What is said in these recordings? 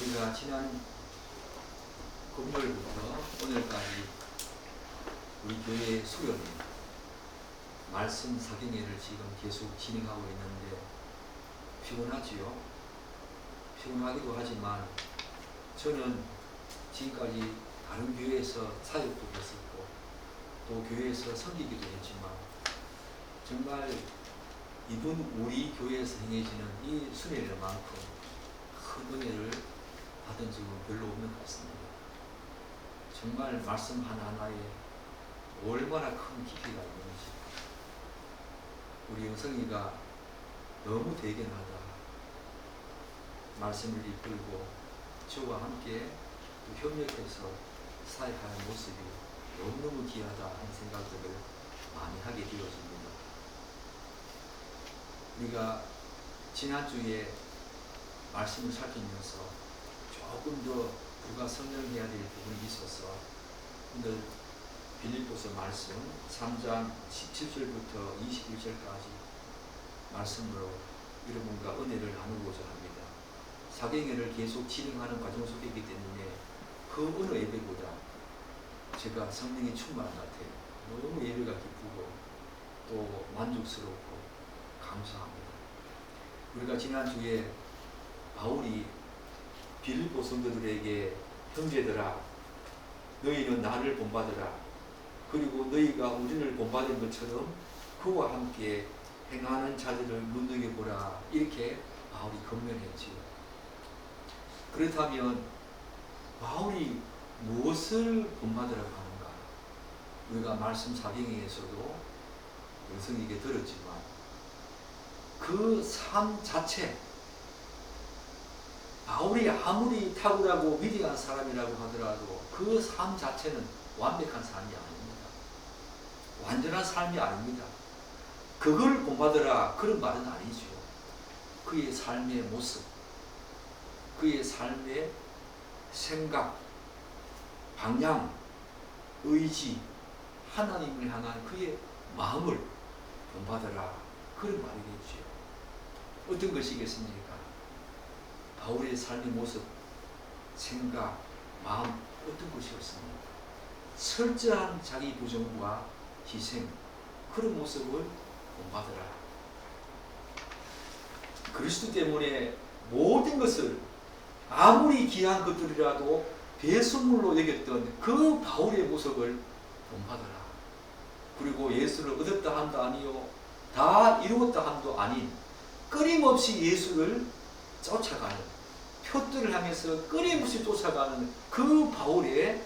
우리가 지난 금요일부터 오늘까지 우리 교회의 수요일 말씀 사경회를 지금 계속 진행하고 있는데 피곤하지요. 피곤하기도 하지만 저는 지금까지 다른 교회에서 사역도 했었고 또 교회에서 섬기기도 했지만 정말 이번 우리 교회에서 행해지는 이 순회일만큼 큰 은혜를 받은 적은 별로 없는 것 같습니다. 정말 말씀 하나하나에 얼마나 큰 깊이가 있는지 우리 영성이가 너무 대견하다. 말씀을 이끌고 저와 함께 또 협력해서 사역하는 모습이 너무너무 귀하다 하는 생각들을 많이 하게 되어집니다. 우리가 지난주에 말씀을 살피면서 조금 더 부가 설명해야 될 부분이 있어서 오늘 빌립보서 말씀 3장 17절부터 21절까지 말씀으로 여러분과 은혜를 나누고자 합니다. 사경회를 계속 진행하는 과정 속이기 때문에 그 어느 예배보다 제가 성령이 충만한 것 같아요. 너무 예배가 기쁘고 또 만족스럽고 감사합니다. 우리가 지난주에 바울이 빌립보 성도들에게 형제들아 너희는 나를 본받으라 그리고 너희가 우리를 본받은 것처럼 그와 함께 행하는 자들을 눈여겨보라 이렇게 바울이 권면했지요. 그렇다면 바울이 무엇을 본받으라고 하는가? 우리가 말씀 사경회에서도 영성에게 들었지만 그 삶 자체 바울이 아무리 탁월하고 위대한 사람이라고 하더라도 그 삶 자체는 완벽한 삶이 아닙니다. 완전한 삶이 아닙니다. 그걸 본받으라 그런 말은 아니죠. 그의 삶의 모습, 그의 삶의 생각, 방향, 의지, 하나님을 향한 그의 마음을 본받으라 그런 말이겠죠. 어떤 것이겠습니까? 바울의 삶의 모습, 생각, 마음 어떤 것이었습니까? 철저한 자기 부정과 희생 그런 모습을 본받으라. 그리스도 때문에 모든 것을 아무리 귀한 것들이라도 배설물로 여겼던 그 바울의 모습을 본받으라. 그리고 예수를 얻었다 함도 아니요 다 이루었다 함도 아닌 끊임없이 예수를 쫓아가는 표들을 향해서 끊임없이 쫓아가는 그 바울의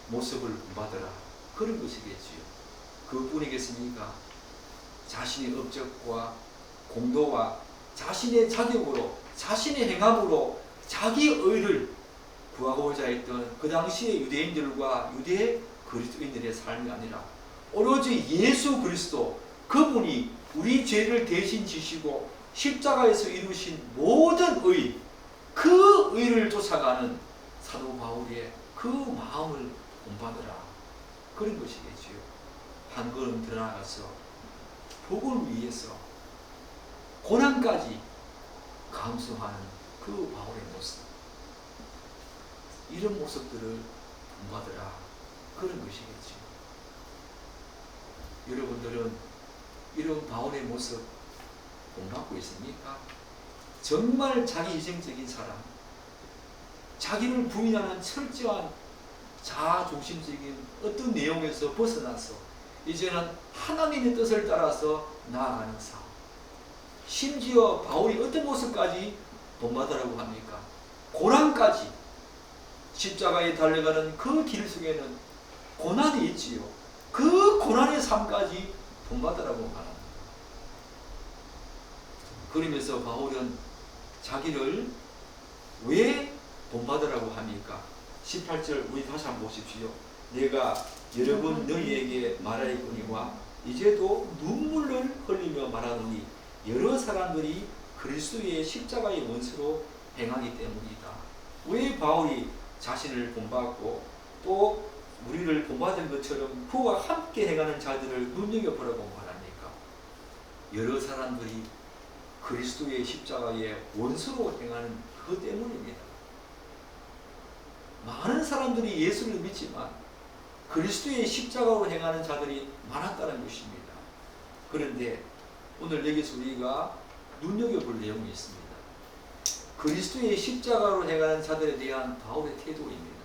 모습을 본받으라. 그런 것이겠지요. 그뿐이겠습니까? 자신의 업적과 공로와 자신의 자격으로 자신의 행함으로 자기 의를 구하고자 했던 그 당시의 유대인들과 유대 그리스도인들의 삶이 아니라 오로지 예수 그리스도 그분이 우리 죄를 대신 지시고 십자가에서 이루신 모든 의 그 의를 쫓아가는 사도 바울의 그 마음을 본받으라. 그런 것이겠지요. 한 걸음 더 나아가서 복을 위해서 고난까지 감수하는 그 바울의 모습 이런 모습들을 본받으라. 그런 것이겠지요. 여러분들은 이런 바울의 모습 본받고 있습니까? 정말 자기 희생적인 사람, 자기를 부인하는 철저한 자아중심적인 어떤 내용에서 벗어나서 이제는 하나님의 뜻을 따라서 나아가는 삶. 심지어 바울이 어떤 모습까지 본받으라고 합니까? 고난까지 십자가에 달려가는 그 길 속에는 고난이 있지요. 그 고난의 삶까지 본받으라고 말합니다. 그러면서 바울은 자기를 왜 본받으라고 합니까? 18절 우리 다시 한번 보십시오. 내가 여러 번 너희에게 말하였거니와 이제도 눈물을 흘리며 말하노니 여러 사람들이 그리스도의 십자가의 원수로 행하기 때문이다. 왜 바울이 자신을 본받고 또 우리를 본받은 것처럼 그와 함께 행하는 자들을 눈여겨보라고 말합니까? 여러 사람들이 그리스도의 십자가의 원수로 행하는 그 때문입니다. 많은 사람들이 예수를 믿지만 그리스도의 십자가로 행하는 자들이 많았다는 것입니다. 그런데 오늘 여기서 우리가 눈여겨볼 내용이 있습니다. 그리스도의 십자가로 행하는 자들에 대한 바울의 태도입니다.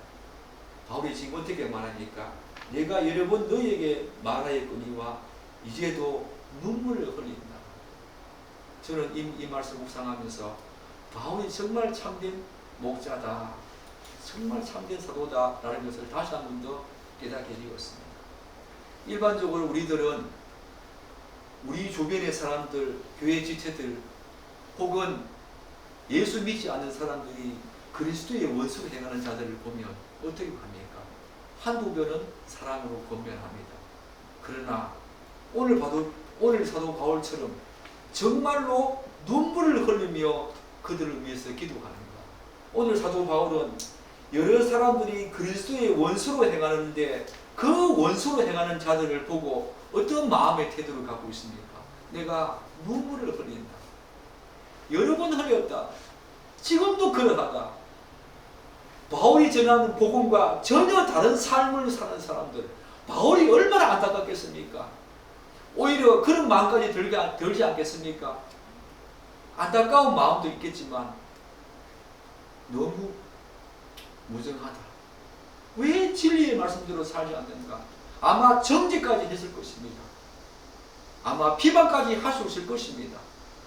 바울이 지금 어떻게 말합니까? 내가 여러 번 너희에게 말하였거니와 이제도 눈물을 흘린다. 저는 이 말씀 묵상하면서 바울이 정말 참된 목자다, 정말 참된 사도다 라는 것을 다시 한 번 더 깨닫게 되었습니다. 일반적으로 우리들은 우리 주변의 사람들, 교회 지체들 혹은 예수 믿지 않는 사람들이 그리스도의 원수로 행하는 자들을 보면 어떻게 합니까? 한두 번은 사랑으로 권면합니다. 그러나 오늘 사도 바울처럼 정말로 눈물을 흘리며 그들을 위해서 기도합니다. 오늘 사도 바울은 여러 사람들이 그리스도의 원수로 행하는데 그 원수로 행하는 자들을 보고 어떤 마음의 태도를 갖고 있습니까? 내가 눈물을 흘린다. 여러 번 흘렸다. 지금도 그러하다. 바울이 전하는 복음과 전혀 다른 삶을 사는 사람들, 바울이 얼마나 안타깝겠습니까? 오히려 그런 마음까지 들지 않겠습니까? 안타까운 마음도 있겠지만 너무 무정하다. 왜 진리의 말씀대로 살지 않는가? 아마 정죄까지 했을 것입니다. 아마 비방까지 할 수 있을 것입니다.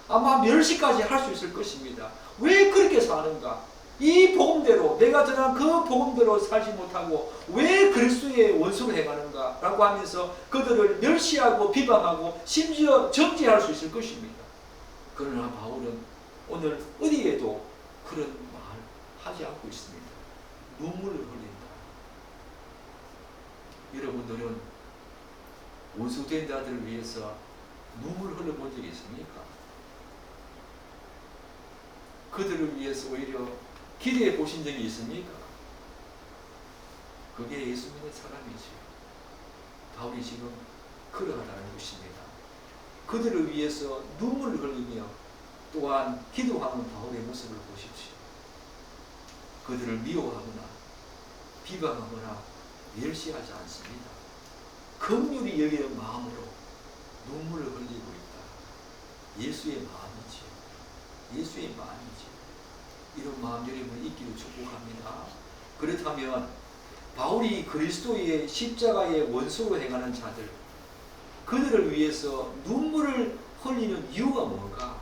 아마 멸시까지 할 수 있을 것입니다. 왜 그렇게 사는가? 이 복음대로, 내가 전한 그 복음대로 살지 못하고 왜 그리스도의 원수로 행하는가? 라고 하면서 그들을 멸시하고 비방하고 심지어 정죄할 수 있을 것입니다. 그러나 바울은 오늘 어디에도 그런 말 하지 않고 있습니다. 눈물을 흘린다. 여러분들은 원수된 자들을 위해서 눈물을 흘려본 적이 있습니까? 그들을 위해서 오히려 기대해 보신 적이 있습니까? 그게 예수 믿는 사람이지. 바울이 지금 그러하다는 것입니다. 그들을 위해서 눈물을 흘리며 또한 기도하는 바울의 모습을 보십시오. 그들을 미워하거나 비방하거나 멸시하지 않습니다. 긍휼히 여기는 마음으로 눈물을 흘리고 있다. 예수의 마음이지요. 예수의 마음이지요. 이런 마음 여러분 있기를 축복합니다. 그렇다면 바울이 그리스도의 십자가의 원수로 행하는 자들, 그들을 위해서 눈물을 흘리는 이유가 뭔가?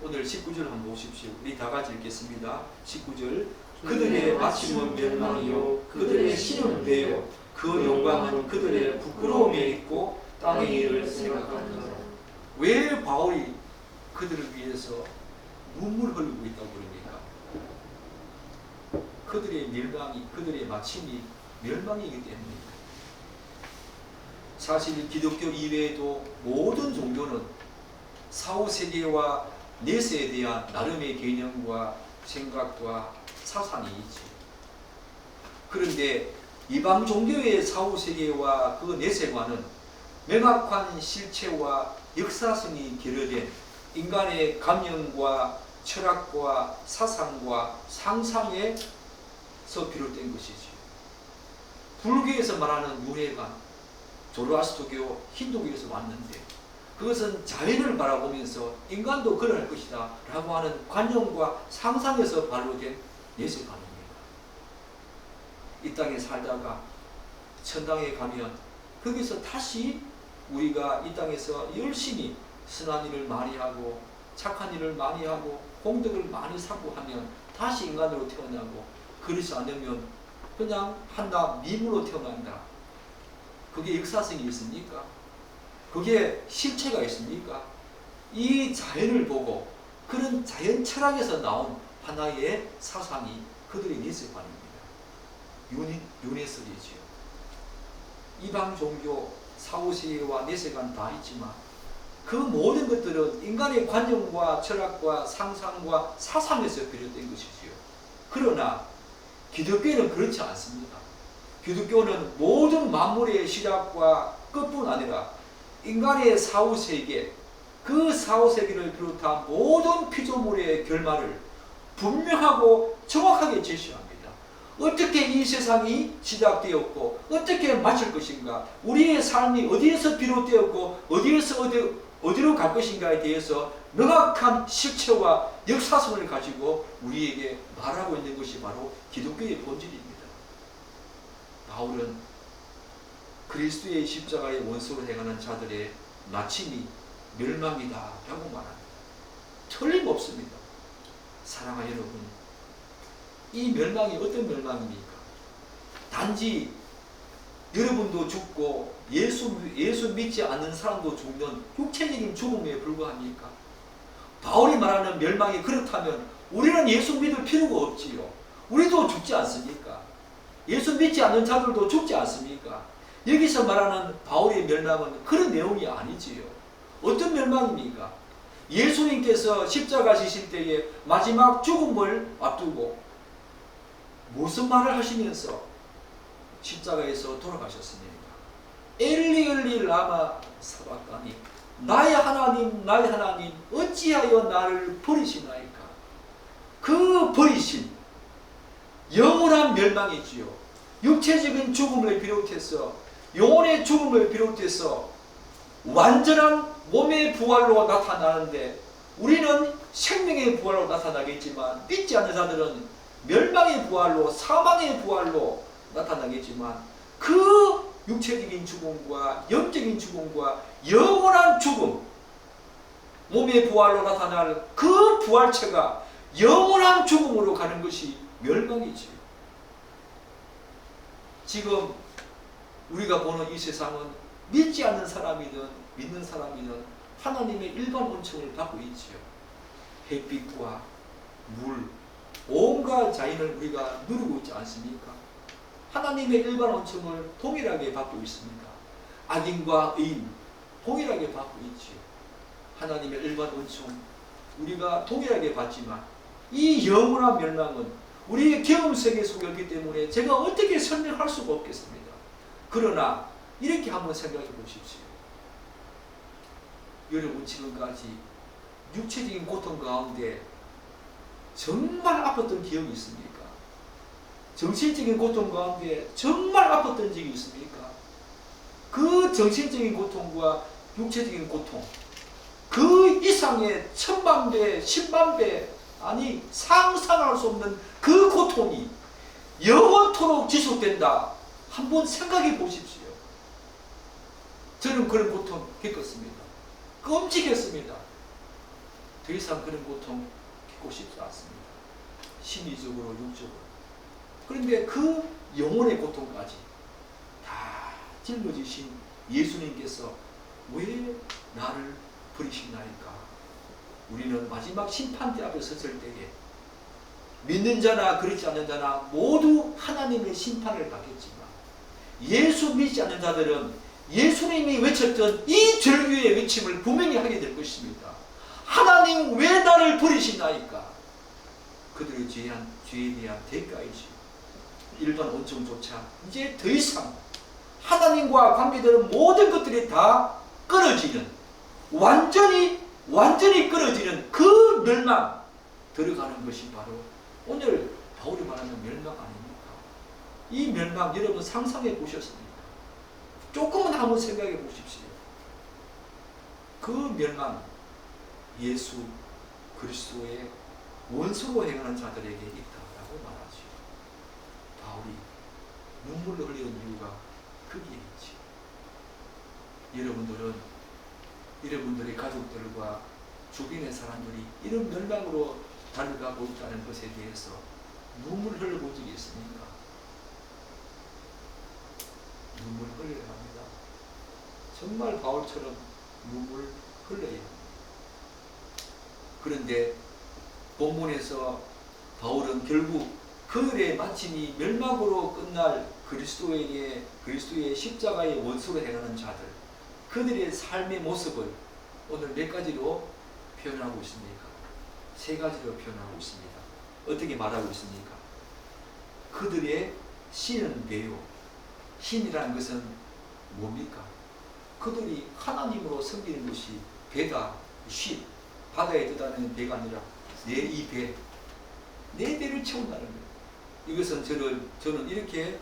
오늘 19절 한번 보십시오. 우리 다 같이 읽겠습니다. 19절. 그들의 마침은 멸망이요 그들의 신은 배요 그 영광은 그들의 부끄러움에 있고 땅의 일을 생각하느니라. 왜 바울이 그들을 위해서 눈물 흘리고 있다고 그럽니까? 그들의 멸망이, 그들의 마침이 멸망이기 때문입니다. 사실 기독교 이외에도 모든 종교는 사후세계와 내세에 대한 나름의 개념과 생각과 사상이 있지. 그런데 이방 종교의 사후세계와 그 내세관은 명확한 실체와 역사성이 결여된 인간의 감정과 철학과 사상과 상상에서 비롯된 것이지. 불교에서 말하는 윤회관, 조로아스토교, 힌두교에서 왔는데 그것은 자연을 바라보면서 인간도 그럴 것이다 라고 하는 관념과 상상에서 발효된 내세관입니다. 이 땅에 살다가 천당에 가면 거기서 다시 우리가 이 땅에서 열심히 선한 일을 많이 하고 착한 일을 많이 하고 공덕을 많이 쌓고 하면 다시 인간으로 태어나고, 그렇지 않으면 그냥 한낱 미물로 태어난다. 그게 역사성이 있습니까? 그게 실체가 있습니까? 이 자연을 보고 그런 자연 철학에서 나온 하나의 사상이 그들의 내세관입니다. 윤회설이지요. 이방 종교, 사후세계와 내세관 다 있지만 그 모든 것들은 인간의 관념과 철학과 상상과 사상에서 비롯된 것이지요. 그러나 기독교는 그렇지 않습니다. 기독교는 모든 만물의 시작과 끝뿐 아니라 인간의 사후세계, 그 사후세계를 비롯한 모든 피조물의 결말을 분명하고 정확하게 제시합니다. 어떻게 이 세상이 시작되었고 어떻게 마칠 것인가, 우리의 삶이 어디에서 비롯되었고 어디로 갈 것인가에 대해서 명확한 실체와 역사성을 가지고 우리에게 말하고 있는 것이 바로 기독교의 본질입니다. 바울은 그리스도의 십자가의 원수로 행하는 자들의 마침이 멸망이다 라고 말합니다. 틀림없습니다. 사랑하는 여러분, 이 멸망이 어떤 멸망입니까? 단지 여러분도 죽고 예수 믿지 않는 사람도 죽는 육체적인 죽음에 불과합니까? 바울이 말하는 멸망이 그렇다면 우리는 예수 믿을 필요가 없지요. 우리도 죽지 않습니까? 예수 믿지 않는 자들도 죽지 않습니까? 여기서 말하는 바울의 멸망은 그런 내용이 아니지요. 어떤 멸망입니까? 예수님께서 십자가 지실 때에 마지막 죽음을 앞두고 무슨 말을 하시면서 십자가에서 돌아가셨습니까? 엘리 엘리 라마 사박다니, 나의 하나님 나의 하나님 어찌하여 나를 버리시나이까. 그 버리심, 영원한 멸망이지요. 육체적인 죽음을 비롯해서 영혼의 죽음을 비롯해서 완전한 몸의 부활로 나타나는데, 우리는 생명의 부활로 나타나겠지만 믿지 않는 자들은 멸망의 부활로, 사망의 부활로 나타나겠지만, 그 육체적인 죽음과 영적인 죽음과 영원한 죽음, 몸의 부활로 나타날 그 부활체가 영원한 죽음으로 가는 것이 멸망이지. 지금 우리가 보는 이 세상은 믿지 않는 사람이든 믿는 사람이든 하나님의 일반 온천을 받고 있지요. 햇빛과 물, 온갖 자연을 우리가 누리고 있지 않습니까? 하나님의 일반 온천을 동일하게 받고 있습니다. 악인과 의인 동일하게 받고 있지요. 하나님의 일반 온천 우리가 동일하게 받지만 이 영원한 멸망은 우리의 경험 세계 속에 있기 때문에 제가 어떻게 설명할 수가 없겠습니다. 그러나 이렇게 한번 생각해 보십시오. 여러분 지금까지 육체적인 고통 가운데 정말 아팠던 기억이 있습니까? 정신적인 고통 가운데 정말 아팠던 적이 있습니까? 그 정신적인 고통과 육체적인 고통, 그 이상의 1000만배, 10만배, 아니 상상할 수 없는 그 고통이 영원토록 지속된다. 한번 생각해 보십시오. 저는 그런 고통 겪었습니다. 끔찍했습니다. 더 이상 그런 고통 겪고 싶지 않습니다. 심리적으로, 육적으로. 그런데 그 영혼의 고통까지 다 짊어지신 예수님께서 왜 나를 버리시나이까? 우리는 마지막 심판대 앞에 섰을 때에 믿는 자나 그렇지 않는 자나 모두 하나님의 심판을 받겠지만, 예수 믿지 않는 자들은 예수님이 외쳤던 이 절규의 외침을 분명히 하게 될 것입니다. 하나님 왜 나를 버리시나이까? 그들의 죄에 대한 대가이지. 일반 온천조차 이제 더 이상 하나님과 관계되는 모든 것들이 다 끊어지는, 완전히 끊어지는 그 멸망 들어가는 것이 바로 오늘 바울이 말하는 멸망 아닙니까? 이 멸망 여러분 상상해 보셨습니까? 조금은 한번 생각해 보십시오. 그 멸망, 예수 그리스도의 원수로 행하는 자들에게 있다라고 말하죠. 바울이 눈물을 흘리는 이유가 거기에 있지. 여러분들의 가족들과 주변의 사람들이 이런 멸망으로 달려가고 있다는 것에 대해서 눈물을 흘려본 적이 있습니까? 눈물 흘려야 합니다. 정말 바울처럼 눈물 흘려야 합니다. 그런데 본문에서 바울은 결국 그들의 마침이 멸망으로 끝날 그리스도의 십자가의 원수로 행하는 자들, 그들의 삶의 모습을 오늘 몇 가지로 표현하고 있습니까? 세 가지로 표현하고 있습니다. 어떻게 말하고 있습니까? 그들의 신은 배요. 신이라는 것은 뭡니까? 그들이 하나님으로 섬기는 것이 배다, 쉿, 바다에 떠다니는 배가 아니라 내 이 배, 내 배를 채운다는 거예요. 이것은 저는 이렇게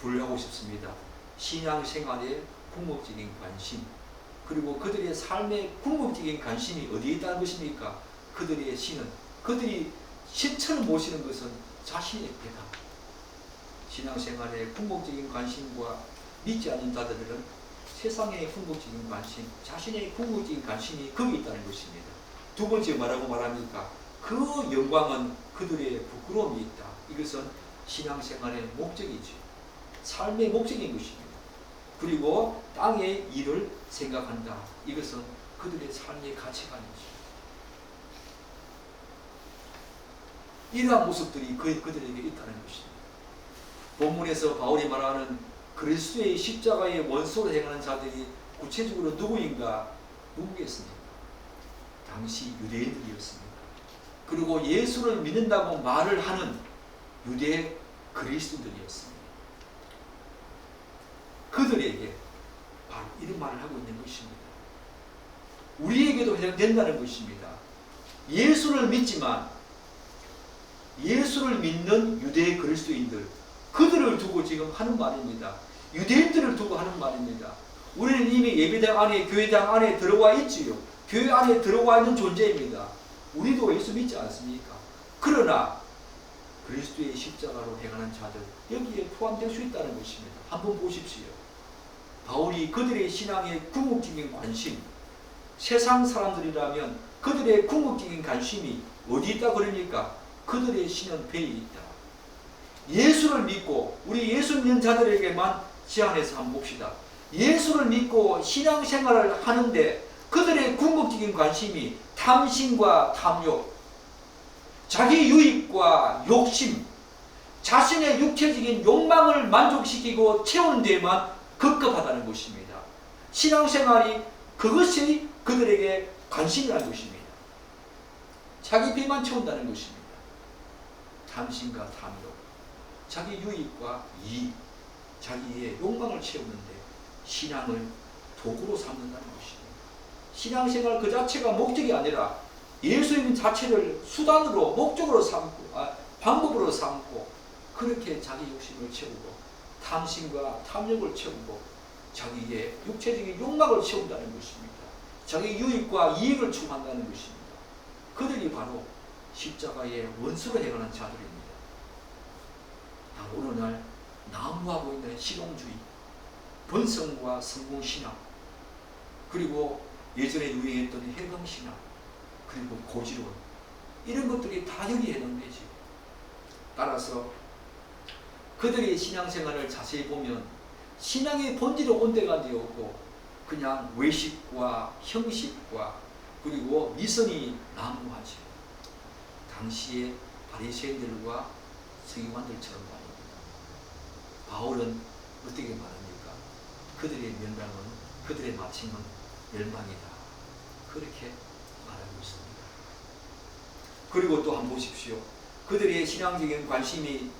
분류하고 싶습니다. 신앙생활의 궁극적인 관심, 그리고 그들의 삶의 궁극적인 관심이 어디에 있다는 것입니까? 그들의 신은, 그들이 실천을 모시는 것은 자신의 배다. 신앙생활의 궁극적인 관심과 믿지 않는 자들은 세상의 궁극적인 관심, 자신의 궁극적인 관심이 거기 있다는 것입니다. 두 번째 뭐라고 말합니까? 그 영광은 그들의 부끄러움이 있다. 이것은 신앙생활의 목적이지, 삶의 목적인 것입니다. 그리고 땅의 일을 생각한다. 이것은 그들의 삶의 가치관이지. 이러한 모습들이 그들에게 있다는 것입니다. 본문에서 바울이 말하는 그리스도의 십자가의 원소로 행하는 자들이 구체적으로 누구겠습니까? 당시 유대인들이었습니다. 그리고 예수를 믿는다고 말을 하는 유대 그리스도인들이었습니다. 그들에게 바로 이런 말을 하고 있는 것입니다. 우리에게도 해당된다는 것입니다. 예수를 믿지만 예수를 믿는 유대 그리스도인들, 그들을 두고 지금 하는 말입니다. 유대인들을 두고 하는 말입니다. 우리는 이미 예배당 안에, 교회당 안에 들어와 있지요. 교회 안에 들어와 있는 존재입니다. 우리도 예수 믿지 않습니까? 그러나 그리스도의 십자가로 행하는 자들, 여기에 포함될 수 있다는 것입니다. 한번 보십시오. 바울이 그들의 신앙의 궁극적인 관심, 세상 사람들이라면 그들의 궁극적인 관심이 어디 있다 그럽니까? 그들의 신은 배에 있다. 예수를 믿고, 우리 예수 믿는 자들에게만 제한해서 한번 봅시다. 예수를 믿고 신앙생활을 하는데 그들의 궁극적인 관심이 탐심과 탐욕, 자기 유익과 욕심, 자신의 육체적인 욕망을 만족시키고 채우는 데에만 급급하다는 것입니다. 신앙생활이 그것이 그들에게 관심이라는 것입니다. 자기 배만 채운다는 것입니다. 탐심과 탐욕, 자기 유익과 이익, 자기의 욕망을 채우는데 신앙을 도구로 삼는다는 것입니다. 신앙생활 그 자체가 목적이 아니라 예수님 자체를 수단으로, 목적으로 삼고, 방법으로 삼고, 그렇게 자기 욕심을 채우고 탐심과 탐욕을 채우고 자기의 육체적인 욕망을 채운다는 것입니다. 자기 유익과 이익을 추구한다는 것입니다. 그들이 바로 십자가의 원수로 행하는 자들입니다. 오늘날 난무하고 있는 실용주의, 번성과 성공신앙, 그리고 예전에 유행했던 해방신앙, 그리고 고지론, 이런 것들이 다 여기에 해당되지. 따라서 그들의 신앙생활을 자세히 보면 신앙의 본질은 온데가 되었고 그냥 외식과 형식과 그리고 미선이 난무하지. 당시의 바리새인들과 서기관들처럼 말입니다. 바울은 어떻게 말합니까? 그들의 멸망은, 그들의 마침은 멸망이다. 그렇게 말하고 있습니다. 그리고 또 한번 보십시오. 그들의 신앙적인 관심이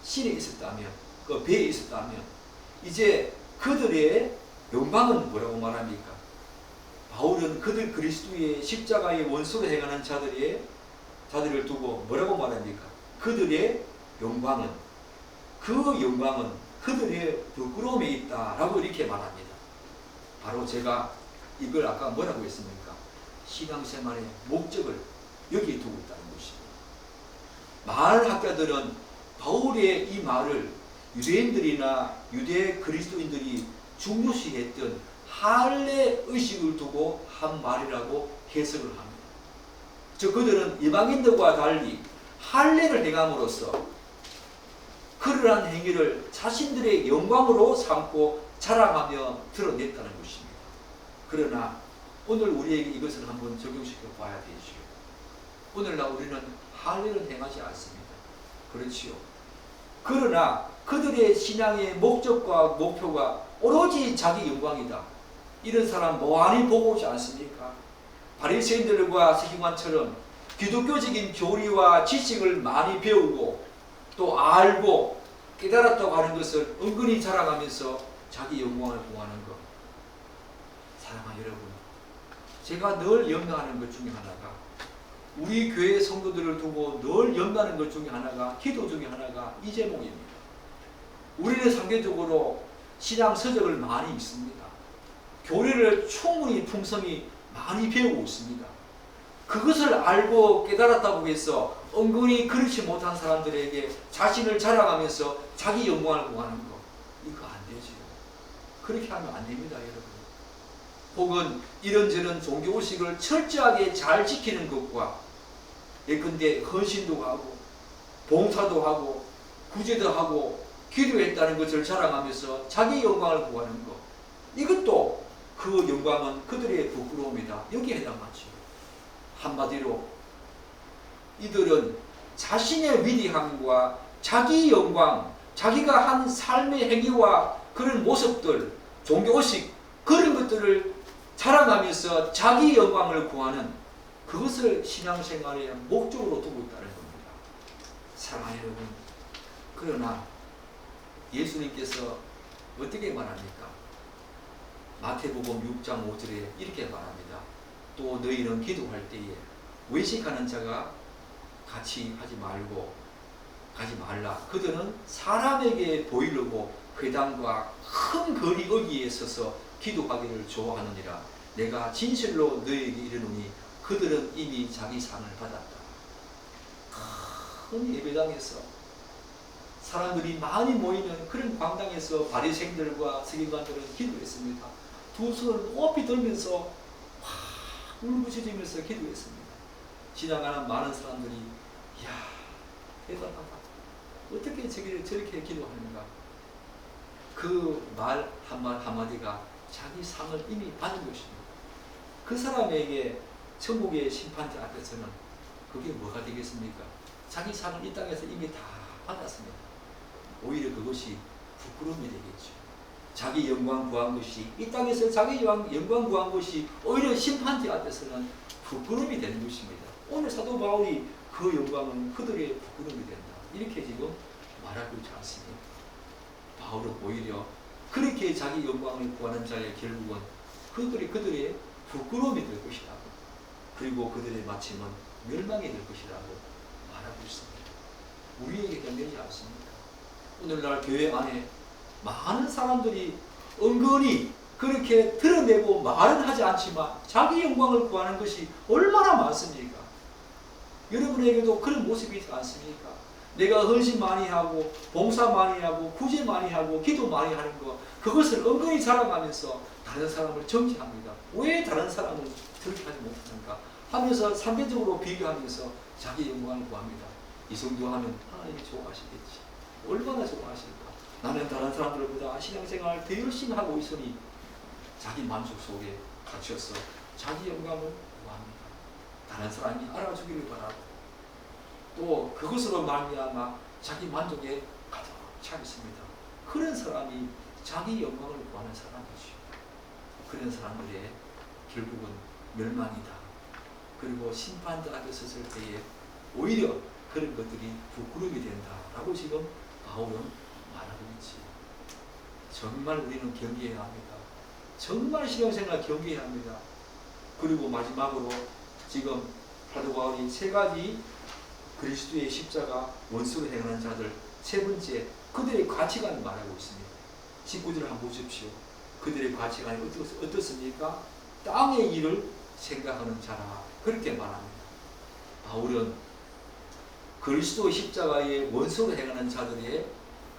신에 있었다면, 그 배에 있었다면, 이제 그들의 욕망은 뭐라고 말합니까? 바울은 그들 그리스도의 십자가의 원수로 행하는 자들을 두고 뭐라고 말합니까? 그들의 영광은, 그 영광은 그들의 부끄러움에 있다라고 이렇게 말합니다. 바로 제가 이걸 아까 뭐라고 했습니까? 신앙생활의 목적을 여기에 두고 있다는 것입니다. 많은 학자들은 바울의 이 말을 유대인들이나 유대 그리스도인들이 중요시했던 할례 의식을 두고 한 말이라고 해석을 합니다. 즉 그들은 이방인들과 달리 할례를 행함으로써 그러한 행위를 자신들의 영광으로 삼고 자랑하며 드러냈다는 것입니다. 그러나 오늘 우리에게 이것을 한번 적용시켜 봐야 되지요. 오늘날 우리는 할례를 행하지 않습니다. 그렇지요. 그러나 그들의 신앙의 목적과 목표가 오로지 자기 영광이다. 이런 사람 많이 보고 오지 않습니까? 바리새인들과 서기관처럼 기독교적인 교리와 지식을 많이 배우고 또 알고 깨달았다고 하는 것을 은근히 자랑하면서 자기 영광을 공하는 것. 사랑하는 여러분, 제가 늘 염려하는 것 중에 하나가 우리 교회 성도들을 두고 늘 연다는 것 중에 하나가, 기도 중에 하나가 이 제목입니다. 우리는 상대적으로 신앙 서적을 많이 읽습니다. 교리를 충분히 풍성히 많이 배우고 있습니다. 그것을 알고 깨달았다고 해서 은근히 그렇지 못한 사람들에게 자신을 자랑하면서 자기 영광을 구하는 거, 이거 안 되지요. 그렇게 하면 안 됩니다, 여러분. 혹은 이런저런 종교의식을 철저하게 잘 지키는 것과 예컨대 헌신도 하고 봉사도 하고 구제도 하고 기도했다는 것을 자랑하면서 자기 영광을 구하는 것, 이것도 그 영광은 그들의 부끄러움이다, 여기에 해당하죠. 한마디로 이들은 자신의 위대함과 자기 영광, 자기가 한 삶의 행위와 그런 모습들, 종교의식, 그런 것들을 자랑하면서 자기 영광을 구하는, 그것을 신앙생활의 목적으로 두고 있다는 겁니다. 사랑하는 여러분, 그러나 예수님께서 어떻게 말합니까? 마태복음 6장 5절에 이렇게 말합니다. 또 너희는 기도할 때에 외식하는 자가 같이 하지 말라. 그들은 사람에게 보이려고 회당과 큰 거리 어귀에 서서 기도하기를 좋아하느니라. 내가 진실로 너희에게 이르노니 그들은 이미 자기 상을 받았다. 큰 예배당에서 사람들이 많이 모이는 그런 광장에서 바리새인들과 서기관들은 기도했습니다. 두 손을 높이 들면서 울부짖으면서 기도했습니다. 지나가는 많은 사람들이 이야, 대단하다, 어떻게 저렇게 기도하는가. 그 말 한마디가 자기 상을 이미 받은 것입니다. 그 사람에게 천국의 심판자 앞에서는 그게 뭐가 되겠습니까? 자기 상을 이 땅에서 이미 다 받았습니다. 오히려 그것이 부끄러움이 되겠죠. 자기 영광 구한 것이, 이 땅에서 자기 영광 구한 것이 오히려 심판자 앞에서는 부끄러움이 되는 것입니다. 오늘 사도 바울이 그 영광은 그들의 부끄러움이 된다, 이렇게 지금 말하고 있지 않습니까? 바울은 오히려 그렇게 자기 영광을 구하는 자의 결국은 그들의 부끄러움이 될 것이라고, 그리고 그들의 마침은 멸망이 될 것이라고 말하고 있습니다. 우리에게 해당되지 않습니까? 오늘날 교회 안에 많은 사람들이 은근히 그렇게 드러내고 말은 하지 않지만 자기 영광을 구하는 것이 얼마나 많습니까? 여러분에게도 그런 모습이 있지 않습니까? 내가 헌신 많이 하고 봉사 많이 하고 구제 많이 하고 기도 많이 하는 것, 그것을 은근히 자랑하면서 다른 사람을 정죄합니다. 왜 다른 사람은 그렇게 하지 못하는가 하면서 상대적으로 비교하면서 자기 영광을 구합니다. 이 정도 하면 하나님이 좋아하시겠지. 얼마나 좋아하실까. 나는 다른 사람들보다 신앙생활을 더 열심히 하고 있으니 자기 만족 속에 갇혀서 자기 영광을 구합니다. 다른 사람이 알아주기를 바라고 또 그것으로 말미암아 자기 만족에 가득 차 있습니다. 그런 사람이 자기 영광을 구하는 사람이죠. 그런 사람들의 결국은 멸망이다. 그리고 심판자 앞에 섰을 때에 오히려 그런 것들이 부끄러움이 된다라고 지금 바울은 말하고 있지. 정말 우리는 경계해야 합니다. 정말 신앙생활 경계해야 합니다. 그리고 마지막으로 지금 사도 바울이 세 가지 그리스도의 십자가 원수로 행하는 자들, 세 번째 그들의 가치관을 말하고 있습니다. 19절을 한번 보십시오. 그들의 가치관이 어떻습니까? 땅의 일을 생각하는 자라, 그렇게 말합니다. 바울은 그리스도의 십자가의 원수로 행하는 자들의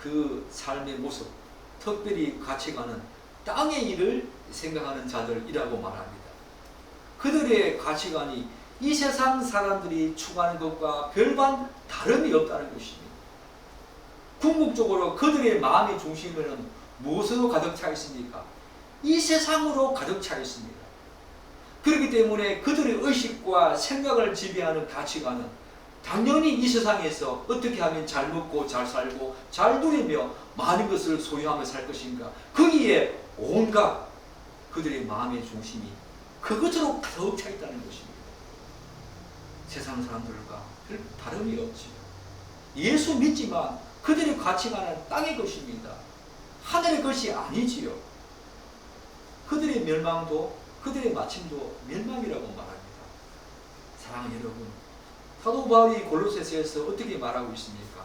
그 삶의 모습, 특별히 가치관은 땅의 일을 생각하는 자들이라고 말합니다. 그들의 가치관이 이 세상 사람들이 추구하는 것과 별반 다름이 없다는 것입니다. 궁극적으로 그들의 마음의 중심에는 무엇으로 가득 차 있습니까? 이 세상으로 가득 차 있습니다. 그렇기 때문에 그들의 의식과 생각을 지배하는 가치관은 당연히 이 세상에서 어떻게 하면 잘 먹고 잘 살고 잘 누리며 많은 것을 소유하며 살 것인가, 거기에 온갖 그들의 마음의 중심이 그것으로 가득 차 있다는 것입니다. 세상 사람들과 별 다름이 없지요. 예수 믿지만 그들의 가치관은 땅의 것입니다. 하늘의 것이 아니지요. 그들의 멸망도, 그들의 마침도 멸망이라고 말합니다. 사랑하는 여러분, 사도 바울이 골로새서에서 어떻게 말하고 있습니까?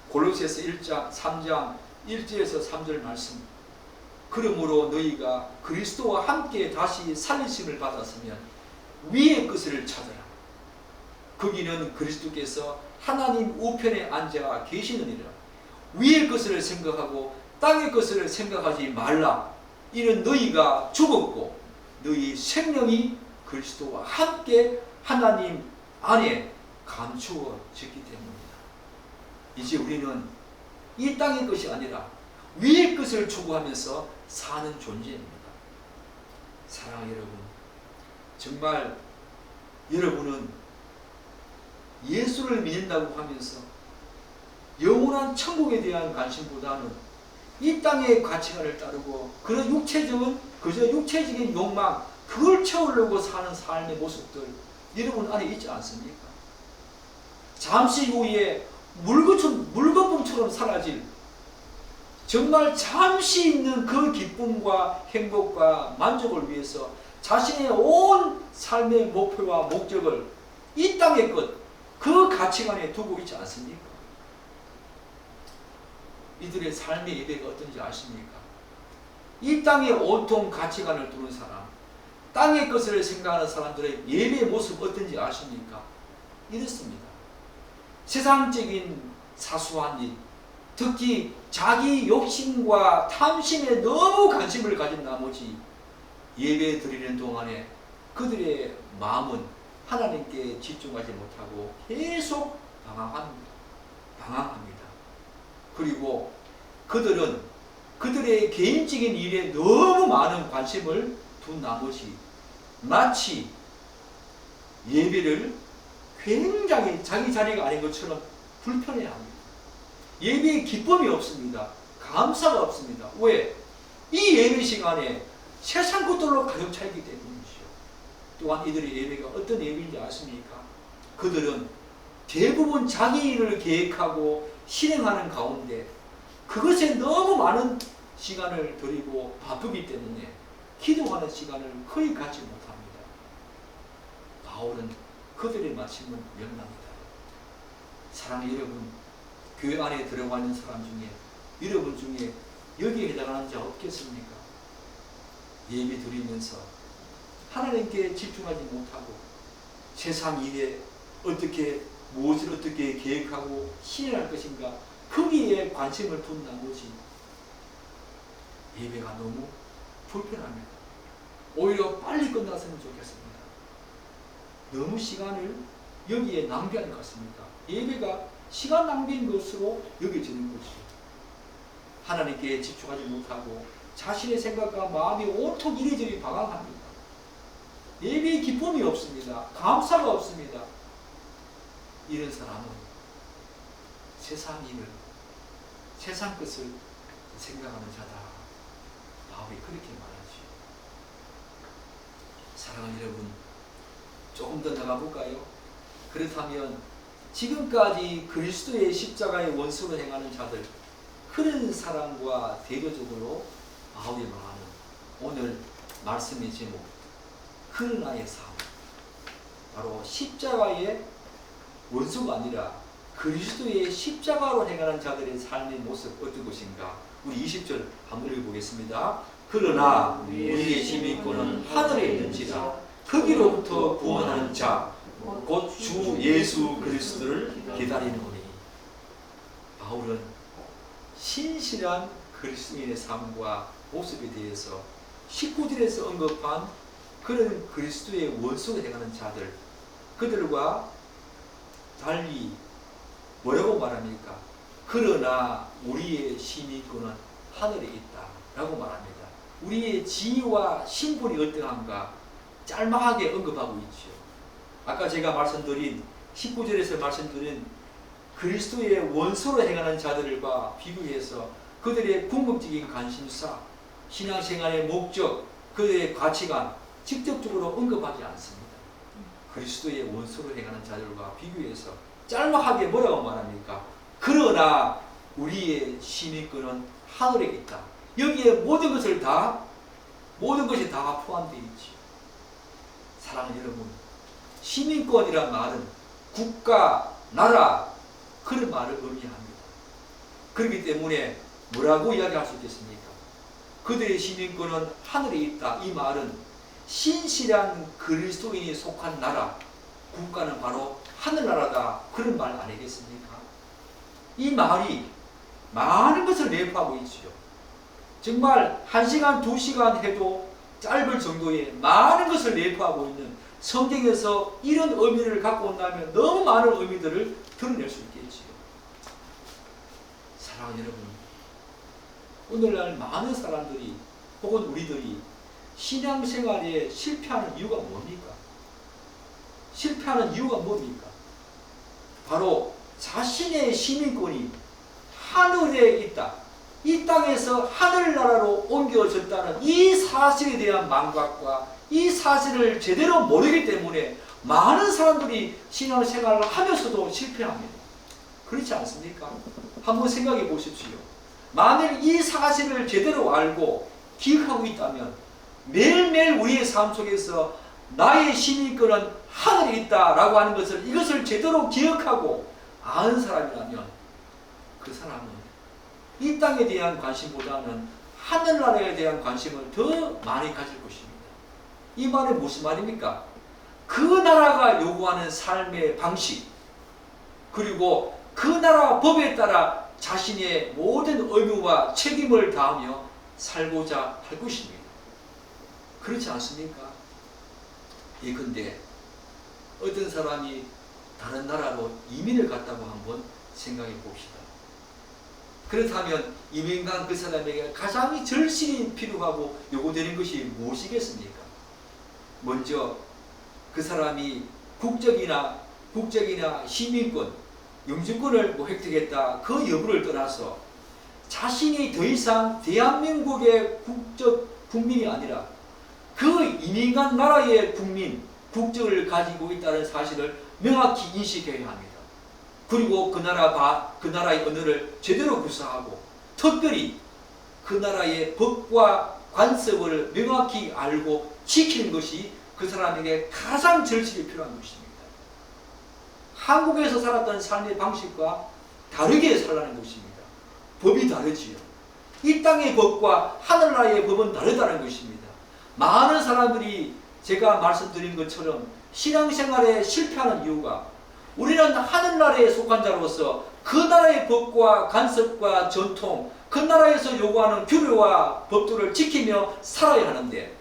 골로새서 1장 3장 1절에서 3절 말씀. 그러므로 너희가 그리스도와 함께 다시 살리심을 받았으면 위의 것을 찾아라. 거기는 그리스도께서 하나님 우편에 앉아 계시느니라. 위의 것을 생각하고 땅의 것을 생각하지 말라. 이는 너희가 죽었고 너희 생명이 그리스도와 함께 하나님 안에 감추어졌기 때문이다. 이제 우리는 이 땅의 것이 아니라 위의 것을 추구하면서 사는 존재입니다. 사랑하는 여러분, 정말 여러분은 예수를 믿는다고 하면서 영원한 천국에 대한 관심보다는 이 땅의 가치관을 따르고 그런 그저 육체적인 욕망, 그걸 채우려고 사는 삶의 모습들 여러분 안에 있지 않습니까? 잠시 후에 물거품처럼 사라질 정말 잠시 있는 그 기쁨과 행복과 만족을 위해서 자신의 온 삶의 목표와 목적을 이 땅의 것, 그 가치관에 두고 있지 않습니까? 이들의 삶의 예배가 어떤지 아십니까? 이 땅의 온통 가치관을 두는 사람, 땅의 것을 생각하는 사람들의 예배의 모습 어떤지 아십니까? 이렇습니다. 세상적인 사소한 일, 특히 자기 욕심과 탐심에 너무 관심을 가진 나머지 예배 드리는 동안에 그들의 마음은 하나님께 집중하지 못하고 계속 방황합니다. 그리고 그들은 그들의 개인적인 일에 너무 많은 관심을 둔 나머지 마치 예배를 굉장히 자기 자리가 아닌 것처럼 불편해합니다. 예배에 기쁨이 없습니다. 감사가 없습니다. 왜? 이 예배 시간에 세상 것들로 가득 차있기 때문이죠. 또한 이들의 예배가 어떤 예배인지 아십니까? 그들은 대부분 자기 일을 계획하고 실행하는 가운데 그것에 너무 많은 시간을 들이고 바쁘기 때문에 기도하는 시간을 거의 갖지 못합니다. 바울은 그들의 마침은 명납니다. 사랑하는 여러분, 교회 안에 들어가 있는 사람 중에 여러분 중에 여기에 해당하는 자 없겠습니까? 예배 드리면서 하나님께 집중하지 못하고 세상 일에 무엇을 어떻게 계획하고 실행할 것인가 거기에 관심을 둔 나머지 예배가 너무 불편합니다. 오히려 빨리 끝났으면 좋겠습니다. 너무 시간을 여기에 낭비하는 것 같습니다. 예배가 시간 낭비인 것으로 여겨지는 것이죠. 하나님께 집중하지 못하고 자신의 생각과 마음이 온통 이리저리 방황합니다. 예배의 기쁨이 없습니다. 감사가 없습니다. 이런 사람은 세상 일을, 세상 것을 생각하는 자다. 바울이 그렇게 말하죠. 사랑하는 여러분, 조금 더 나가볼까요? 그렇다면 지금까지 그리스도의 십자가의 원수로 행하는 자들, 그런 사람과 대조적으로 바울이 말하는 오늘 말씀의 제목, 그러나의 삶, 바로 십자가의 원수가 아니라 그리스도의 십자가로 행하는 자들의 삶의 모습 어떤 것인가? 우리 20절 한번 읽어보겠습니다. 그러나 우리의 시민권은 하늘에 있는지라 거기로부터 구원하는 자 곧 주 예수 그리스도를 기다리노니. 바울은 신실한 그리스도인의 삶과 모습에 대해서 19절에서 언급한 그런 그리스도의 원수로 행하는 자들, 그들과 달리 뭐라고 말합니까? 그러나 우리의 시민권은 하늘에 있다 라고 말합니다. 우리의 지위와 신분이 어떠한가 짤막하게 언급하고 있죠. 아까 제가 말씀드린 19절에서 말씀드린 그리스도의 원수로 행하는 자들과 비교해서 그들의 궁극적인 관심사, 신앙생활의 목적, 그들의 가치관 직접적으로 언급하지 않습니다. 그리스도의 원수로 행하는 자들과 비교해서 짤막하게 뭐라고 말합니까? 그러나 우리의 시민권은 하늘에 있다. 여기에 모든 것이 다 포함되어 있지. 사랑하는 여러분, 시민권이란 말은 국가, 나라 그런 말을 의미합니다. 그렇기 때문에 뭐라고 이야기할 수 있겠습니까? 그들의 시민권은 하늘에 있다. 이 말은 신실한 그리스도인이 속한 나라, 국가는 바로 하늘나라다. 그런 말 아니겠습니까? 이 말이 많은 것을 내포하고 있지요. 정말 1시간, 2시간 해도 짧을 정도의 많은 것을 내포하고 있는 성경에서 이런 의미를 갖고 온다면 너무 많은 의미들을 드러낼 수 있겠지요. 사랑하는 여러분, 오늘날 많은 사람들이 혹은 우리들이 신앙생활에 실패하는 이유가 뭡니까? 실패하는 이유가 뭡니까? 바로 자신의 시민권이 하늘에 있다. 이 땅에서 하늘나라로 옮겨졌다는 이 사실에 대한 망각과 이 사실을 제대로 모르기 때문에 많은 사람들이 신앙생활을 하면서도 실패합니다. 그렇지 않습니까? 한번 생각해 보십시오. 만일 이 사실을 제대로 알고 기억하고 있다면 매일매일 우리의 삶 속에서 나의 시민권은 하늘에 있다라고 하는 것을 이것을 제대로 기억하고 아는 사람이라면 그 사람은 이 땅에 대한 관심보다는 하늘나라에 대한 관심을 더 많이 가질 것입니다. 이 말은 무슨 말입니까? 그 나라가 요구하는 삶의 방식 그리고 그 나라 법에 따라 자신의 모든 의무와 책임을 다하며 살고자 할 것입니다. 그렇지 않습니까? 예컨대 어떤 사람이 다른 나라로 이민을 갔다고 한번 생각해 봅시다. 그렇다면 이민간 그 사람에게 가장 절실히 필요하고 요구되는 것이 무엇이겠습니까? 먼저 그 사람이 국적이나 시민권, 영주권을 획득했다 그 여부를 떠나서 자신이 더 이상 대한민국의 국민이 아니라 그 이민간 나라의 국적을 가지고 있다는 사실을 명확히 인식해야 합니다. 그리고 그 나라의 언어를 제대로 구사하고 특별히 그 나라의 법과 관습을 명확히 알고 지키는 것이 그 사람에게 가장 절실히 필요한 것입니다. 한국에서 살았던 삶의 방식과 다르게 살라는 것입니다. 법이 다르지요. 이 땅의 법과 하늘나라의 법은 다르다는 것입니다. 많은 사람들이 제가 말씀드린 것처럼 신앙생활에 실패하는 이유가 우리는 하늘나라에 속한 자로서 그 나라의 법과 간섭과 전통, 그 나라에서 요구하는 규례와 법도를 지키며 살아야 하는데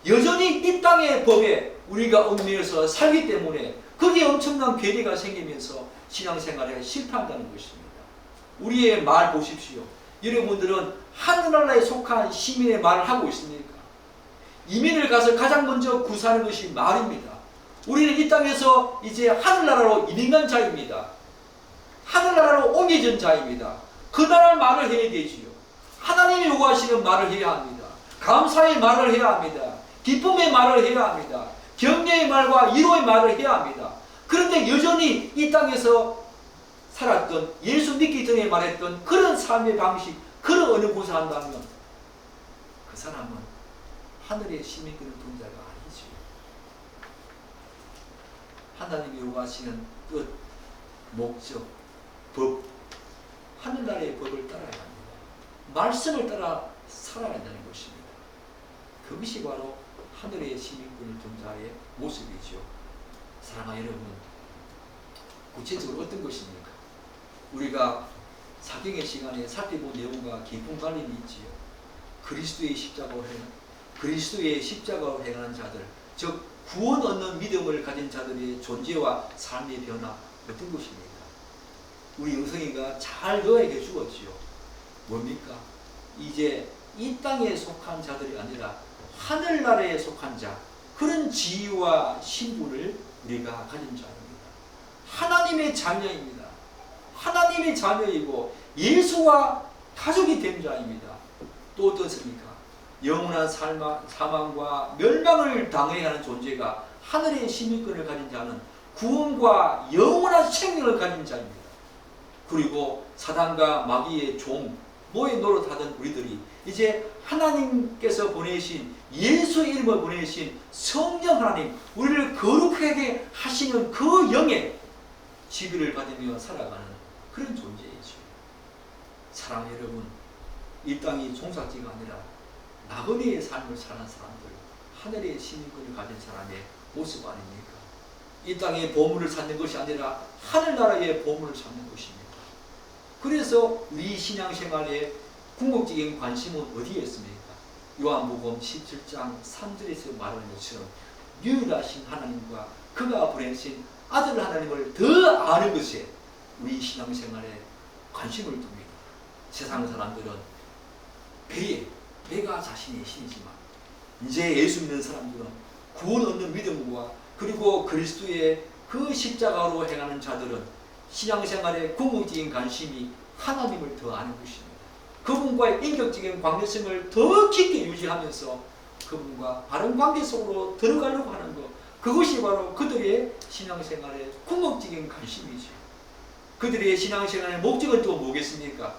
여전히 이 땅의 법에 우리가 얽매여서 살기 때문에 거기에 엄청난 괴리가 생기면서 신앙생활에 실패한다는 것입니다. 우리의 말 보십시오. 여러분들은 하늘나라에 속한 시민의 말을 하고 있습니까? 이민을 가서 가장 먼저 구사하는 것이 말입니다. 우리는 이 땅에서 이제 하늘나라로 이민간 자입니다. 하늘나라로 옮겨진 자입니다. 그 나라의 말을 해야 되지요. 하나님이 요구하시는 말을 해야 합니다. 감사의 말을 해야 합니다. 기쁨의 말을 해야 합니다. 격려의 말과 위로의 말을 해야 합니다. 그런데 여전히 이 땅에서 살았던 예수 믿기 전에 말했던 그런 삶의 방식, 그런 언어 구사한다면 그 사람은 하늘의 시민권을 둔 자가 아니지. 하나님이 요구하시는 뜻, 목적, 법, 하늘나라의 법을 따라야 합니다. 말씀을 따라 살아야 한다는 것입니다. 그것이 바로 하늘의 시민권을 둔 자의 모습이죠. 사랑하는 여러분, 구체적으로 어떤 것입니까? 우리가 사경의 시간에 살펴본 내용과 깊은 관련이 있지요. 그리스도의 십자가로 행하는 자들, 즉 구원 얻는 믿음을 가진 자들의 존재와 삶의 변화 어떤 것입니까? 우리 영성이가 잘 너에게 주었지요. 뭡니까? 이제 이 땅에 속한 자들이 아니라 하늘나라에 속한 자, 그런 지위와 신분을 우리가 가진 자입니다. 하나님의 자녀입니다. 하나님의 자녀이고 예수와 가족이 된 자입니다. 또 어떻습니까? 영원한 사망과 멸망을 당해야 하는 존재가 하늘의 시민권을 가진 자는 구원과 영원한 생명을 가진 자입니다. 그리고 사단과 마귀의 종, 뭐에 노릇하던 우리들이 이제 하나님께서 보내신 예수의 이름을 보내신 성령 하나님, 우리를 거룩하게 하시는 그 영에 지배를 받으며 살아가는 그런 존재이죠. 사랑 여러분, 이 땅이 종삭지가 아니라 나그네의 삶을 사는 사람들, 하늘의 시민권을 가진 사람의 모습 아닙니까? 이 땅의 보물을 찾는 것이 아니라 하늘나라의 보물을 찾는 것입니다. 그래서 우리 신앙생활의 궁극적인 관심은 어디에 있습니까? 요한복음 17장 3절에서 말하는 것처럼 유일하신 하나님과 그가 보내신 아들 하나님을 더 아는 것에 우리 신앙생활에 관심을 둡니다. 세상 사람들은 배가 자신의 신이지만 이제 예수 믿는 사람들은 구원 얻는 믿음과 그리고 그리스도의 그 십자가로 행하는 자들은 신앙생활의 궁극적인 관심이 하나님을 더 아는 것입니다. 그분과의 인격적인 관계성을 더 깊게 유지하면서 그분과 바른 관계 속으로 들어가려고 하는 것, 그것이 바로 그들의 신앙생활의 궁극적인 관심이죠. 그들의 신앙생활의 목적은 또 뭐겠습니까?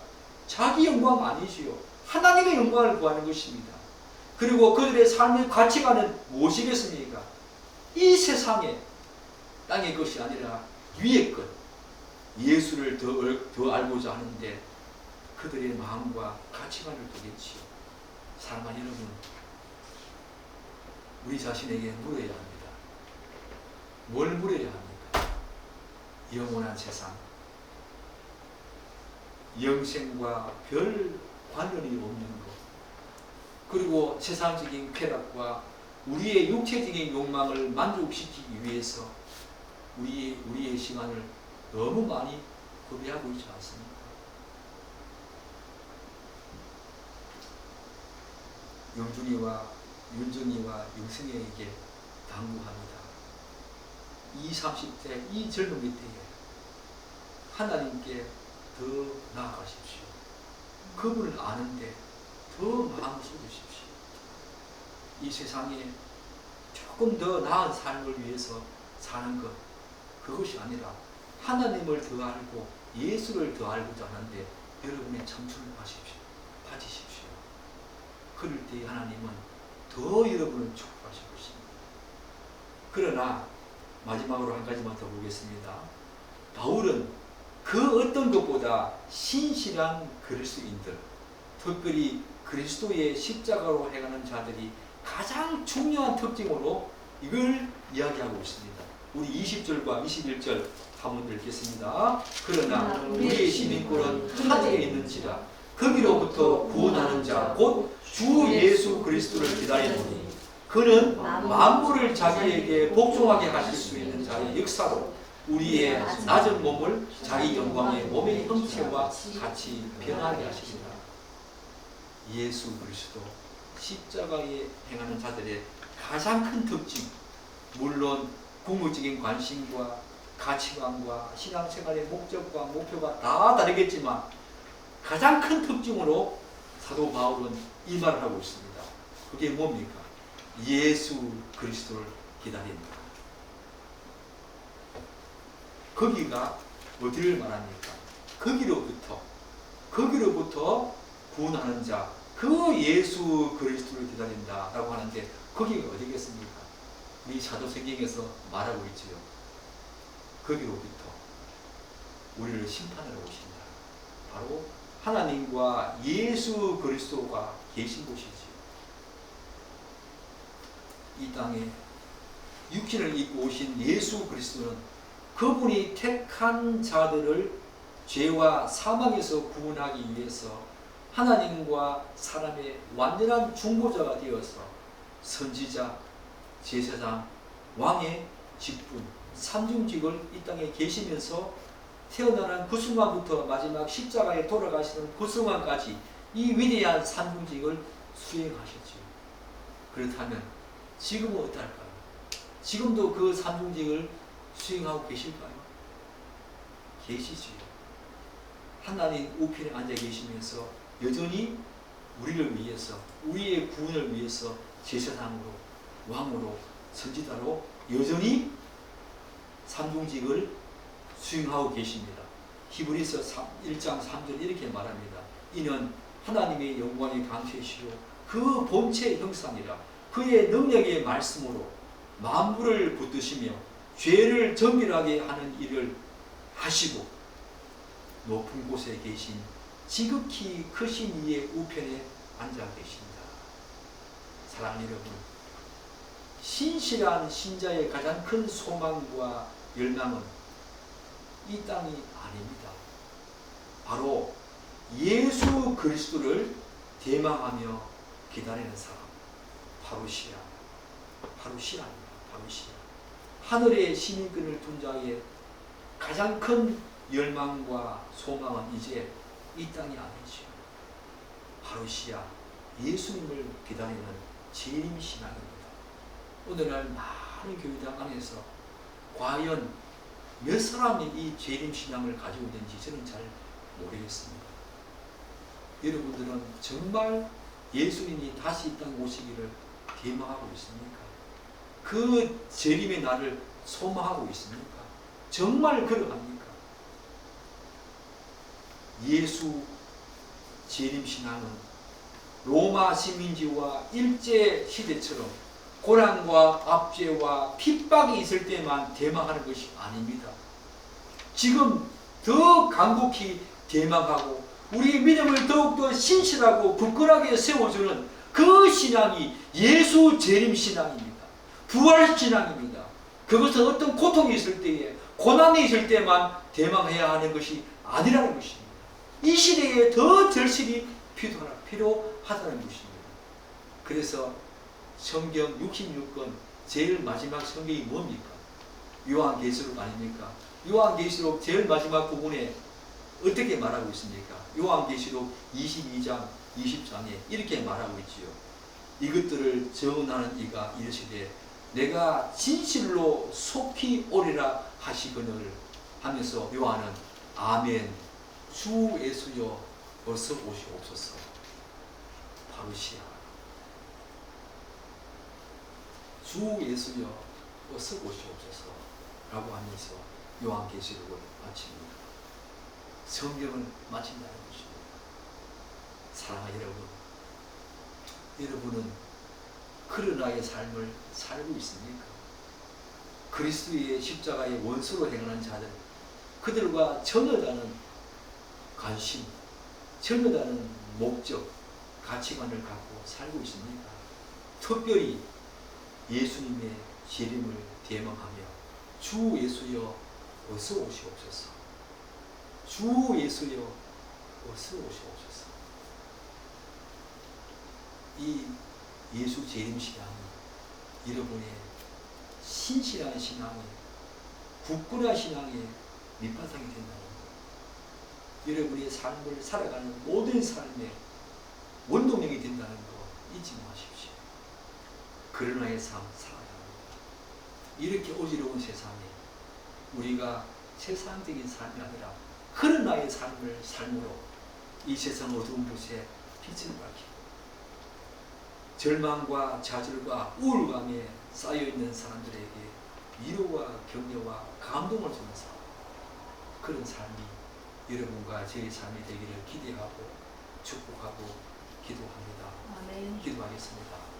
자기 영광 아니지요. 하나님의 영광을 구하는 것입니다. 그리고 그들의 삶의 가치관은 무엇이겠습니까? 이 세상의 땅의 것이 아니라 위의 것, 예수를 더 알고자 하는데 그들의 마음과 가치관을 두겠지요. 사랑하는 여러분, 우리 자신에게 물어야 합니다. 뭘 물어야 합니까? 영원한 세상, 영생과 별 관련이 없는 것, 그리고 세상적인 쾌락과 우리의 육체적인 욕망을 만족시키기 위해서 우리의 시간을 너무 많이 소비하고 있지 않습니까? 영준이와 윤정이와 영승이에게 당부합니다. 20, 30대 이 젊은이 때에 하나님께 더 나아가십시오. 그분을 아는데 더 마음을 쏟으십시오. 이 세상에 조금 더 나은 삶을 위해서 사는 것, 그것이 아니라 하나님을 더 알고 예수를 더 알고자 하는데 여러분의 청춘을 가지십시오. 그럴 때 하나님은 더 여러분을 축복하실 것입니다. 그러나 마지막으로 한 가지만 더 보겠습니다. 바울은 그 어떤 것보다 신실한 그리스도인들, 특별히 그리스도의 십자가로 행하는 자들이 가장 중요한 특징으로 이걸 이야기하고 있습니다. 우리 20절과 21절 한번 읽겠습니다. 그러나 우리의 시민권은 하늘에 있는지라 거기로부터 구원하는 자 곧 주 예수 그리스도를 기다리노니 그는 만물을 자기에게 복종하게 하실 수 있는 자의 역사로 우리의 낮은 몸을 자기 영광의 몸의 형체와 같이 변하게 하십니다. 예수 그리스도 십자가에 행하는 자들의 가장 큰 특징, 물론 궁극적인 관심과 가치관과 신앙생활의 목적과 목표가 다 다르겠지만 가장 큰 특징으로 사도 바울은 이 말을 하고 있습니다. 그게 뭡니까? 예수 그리스도를 기다린다. 거기가 어디를 말합니까? 거기로부터 구원하는 자, 그 예수 그리스도를 기다린다 라고 하는데 거기가 어디겠습니까? 우리 사도성경에서 말하고 있지요. 거기로부터 우리를 심판하러 오신다. 바로 하나님과 예수 그리스도가 계신 곳이지요. 이 땅에 육신을 입고 오신 예수 그리스도는 그분이 택한 자들을 죄와 사망에서 구원하기 위해서 하나님과 사람의 완전한 중보자가 되어서 선지자, 제사장, 왕의 직분, 삼중직을 이 땅에 계시면서 태어나는 그 순간부터 마지막 십자가에 돌아가시는 그 순간까지 이 위대한 삼중직을 수행하셨지요. 그렇다면 지금은 어떨까요? 지금도 그 삼중직을 수행하고 계실까요? 계시지요. 하나님 우편에 앉아 계시면서 여전히 우리를 위해서, 우리의 구원을 위해서 제사장으로, 왕으로, 선지자로 여전히 삼중직을 수행하고 계십니다. 히브리서 1장 3절 이렇게 말합니다. 이는 하나님의 영광의 강체시요 그 본체의 형상이라 그의 능력의 말씀으로 만물을 붙드시며 죄를 정결하게 하는 일을 하시고 높은 곳에 계신 지극히 크신 이의 우편에 앉아 계신다. 사랑하는 여러분, 신실한 신자의 가장 큰 소망과 열망은 이 땅이 아닙니다. 바로 예수 그리스도를 대망하며 기다리는 사람, 파루시아, 파루시아입니다. 파루시아. 하늘의 시민권을 둔 자의 가장 큰 열망과 소망은 이제 이 땅이 아니죠. 파루시아, 예수님을 기다리는 재림신앙입니다. 오늘날 많은 교회당 안에서 과연 몇 사람이 이 재림신앙을 가지고 있는지 저는 잘 모르겠습니다. 여러분들은 정말 예수님이 다시 이 땅에 오시기를 대망하고 있습니까? 그 재림의 날을 소망하고 있습니까? 정말 그러합니까? 예수 재림신앙은 로마 식민지와 일제 시대처럼 고난과 압제와 핍박이 있을 때만 대망하는 것이 아닙니다. 지금 더 간곡히 대망하고 우리의 믿음을 더욱더 신실하고 굳건하게 세워주는 그 신앙이 예수 재림 신앙입니다. 부활 신앙입니다. 그것은 어떤 고통이 있을 때에, 고난이 있을 때만 대망해야 하는 것이 아니라는 것입니다. 이 시대에 더 절실히 필요하다는 것입니다. 그래서 성경 66권 제일 마지막 성경이 뭡니까? 요한계시록 아닙니까? 요한계시록 제일 마지막 부분에 어떻게 말하고 있습니까? 요한계시록 22장 20장에 이렇게 말하고 있지요. 이것들을 증언하는 이가 이르시되 내가 진실로 속히 오리라 하시거늘 하면서 요한은 아멘 주 예수여 어서 오시옵소서. 파루시아 주 예수여 어서 오시옵소서 라고 하면서 요한계시록을 마칩니다. 성경을 마친다는 것입니다. 사랑하는 여러분, 여러분은 그러나의 삶을 살고 있습니까? 그리스도의 십자가의 원수로 행하는 자들, 그들과 전혀 다른 관심, 전혀 다른 목적, 가치관을 갖고 살고 있습니까? 특별히 예수님의 재림을 대망하며 주 예수여 어서 오시옵소서. 주 예수여 어서 오시옵소서. 이 예수 재림 신앙이 여러분의 신실한 신앙이 굳건한 신앙의 밑바탕이 된다는 것, 여러분의 삶을 살아가는 모든 삶의 원동력이 된다는 거 잊지 마십시오. 그러나의 삶 살아야 합니다. 이렇게 어지러운 세상에 우리가 세상적인 삶이 아니라 그러나의 삶을 삶으로 이 세상 어두운 곳에 빛을 밝히고 절망과 좌절과 우울감에 쌓여있는 사람들에게 위로와 격려와 감동을 주는 삶, 그런 삶이 여러분과 제 삶이 되기를 기대하고 축복하고 기도합니다. 아멘. 기도하겠습니다.